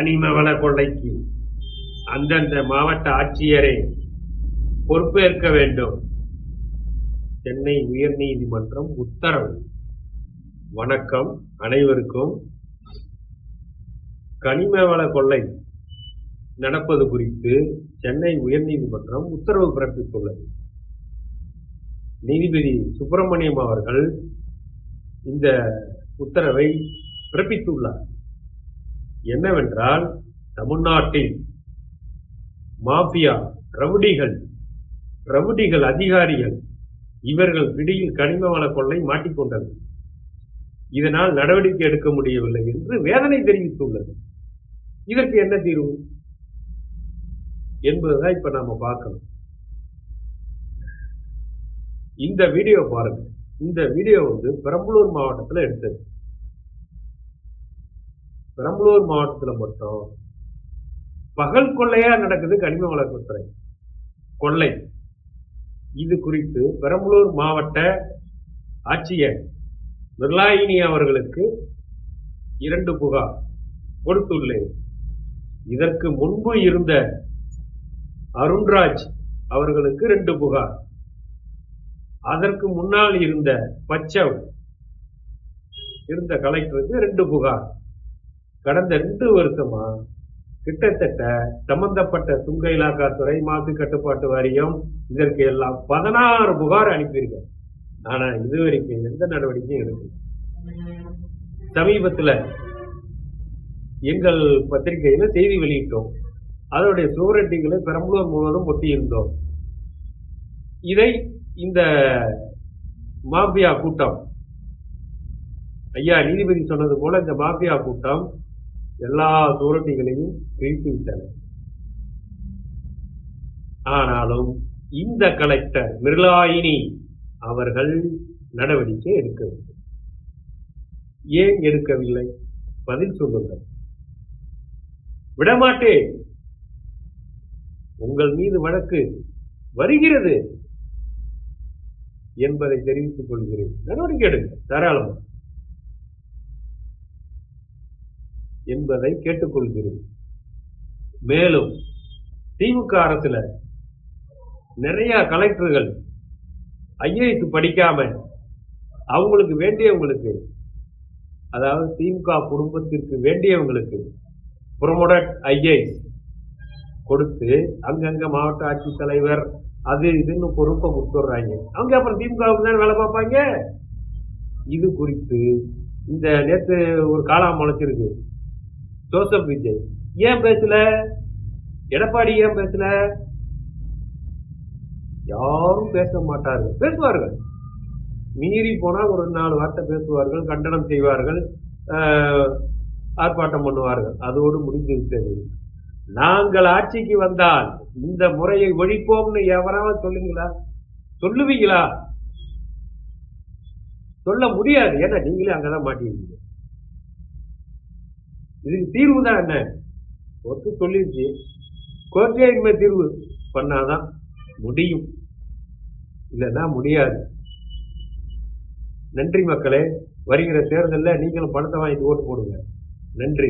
கனிம வள கொள்ளைக்கு அந்தந்த மாவட்ட ஆட்சியரை பொறுப்பேற்க வேண்டும். சென்னை உயர்நீதிமன்றம் உத்தரவு. வணக்கம் அனைவருக்கும். கனிம வள கொள்ளை நடப்பது குறித்து சென்னை உயர்நீதிமன்றம் உத்தரவு பிறப்பித்துள்ளது. நீதிபதி சுப்பிரமணியம் அவர்கள் இந்த உத்தரவை பிறப்பித்துள்ளார். என்னவென்றால், தமிழ்நாட்டில் மாஃபியா ரவுடிகள் அதிகாரிகள் இவர்கள் பிடியில் கனிம வள கொள்ளை மாட்டிக்கொண்டது. இதனால் நடவடிக்கை எடுக்க முடியவில்லை என்று வேதனை தெரிவித்துள்ளது. இதற்கு என்ன தீர்வு என்பதுதான் இப்ப நாம பார்க்கணும். இந்த வீடியோ பாருங்க. இந்த வீடியோ பெரம்பலூர் மாவட்டத்தில் எடுத்தது. பெரம்பலூர் மாவட்டத்தில் மட்டும் பகல் கொள்ளையா நடக்குது கனிம வளத்துறை கொள்ளை. இது குறித்து பெரம்பலூர் மாவட்ட ஆட்சியர் மிர்லாயினி அவர்களுக்கு 2 புகார் கொடுத்துள்ளேன். இதற்கு முன்பு இருந்த அருண்ராஜ் அவர்களுக்கு 2 புகார், அதற்கு முன்னால் இருந்த பச்சவ் இருந்த கலெக்டருக்கு 2 புகார். கடந்த 2 வருஷமா கிட்டத்தட்ட சம்பந்தப்பட்ட சுங்க இலாக்காத்துறை, மாசு கட்டுப்பாட்டு வாரியம் இதற்கு எல்லாம் 16 புகார் அனுப்பியிருக்க. ஆனா இதுவரைக்கும் எந்த நடவடிக்கையும் எடுக்கல. சமீபத்தில் எங்கள் பத்திரிகையில செய்தி வெளியிட்டோம். அதனுடைய சுவரட்டிகளை பெரம்பலூர் முழுவதும் ஒட்டியிருந்தோம். இதை இந்த மாஃபியா கூட்டம், ஐயா நீதிபதி சொன்னது போல, இந்த மாஃபியா கூட்டம் எல்லா சுவரட்டிகளையும் கிழித்து விட்டனர். ஆனாலும் இந்த கலெக்டர் மிர்லாயினி அவர்கள் நடவடிக்கை எடுக்கவில்லை. ஏன் எடுக்கவில்லை? பதில் சொல்லுங்கள். விடமாட்டேன், உங்கள் மீது வழக்கு வருகிறது என்பதை தெரிவித்துக் கொள்கிறேன். நடவடிக்கை எடுங்க தாராளமாக என்பதை கேட்டுக்கொள்கிறேன். மேலும் திமுக அரசுல நிறைய கலெக்டர்கள் ஐஏஎஸ் படிக்காம அவங்களுக்கு வேண்டியவங்களுக்கு, அதாவது திமுக குடும்பத்திற்கு வேண்டியவங்களுக்கு ப்ரொமோட்டட் ஐஏஎஸ் கொடுத்து அங்கங்க மாவட்ட ஆட்சித்தலைவர் அது இதுன்னு பொறுப்பை கொடுத்துடுறாங்க. அவங்க அப்புறம் திமுகவுக்கு தான் வேலை பார்ப்பாங்க. இது குறித்து இந்த நேற்று ஒரு காலம் முளைச்சிருக்கு. ஜோசப் விஜய் ஏன் பேசல? எடப்பாடி ஏன் பேசல? யாரும் பேச மாட்டார்கள். பேசுவார்கள், மீறி போனா ஒரு 4 வார்த்தை பேசுவார்கள், கண்டனம் செய்வார்கள், ஆர்ப்பாட்டம் பண்ணுவார்கள். அதோடு முடிந்து விட்டது. நாங்கள் ஆட்சிக்கு வந்தால் இந்த முறையை ஒழிப்போம்னு எவராவது சொல்லுவீங்களா? சொல்ல முடியாது. ஏன்னா நீங்களே அங்கதான் மாட்டிருக்கீங்க. இதுக்கு தீர்வு தான் என்ன? ஒத்து சொல்லிருச்சு, கோர்ட்டே இனிமே தீர்வு பண்ணாதான் முடியும், இல்லைன்னா முடியாது. நன்றி மக்களே. வருகிற தேர்தலில் நீங்களும் பணத்தை வாங்கிட்டு ஓட்டு போடுங்க. நன்றி.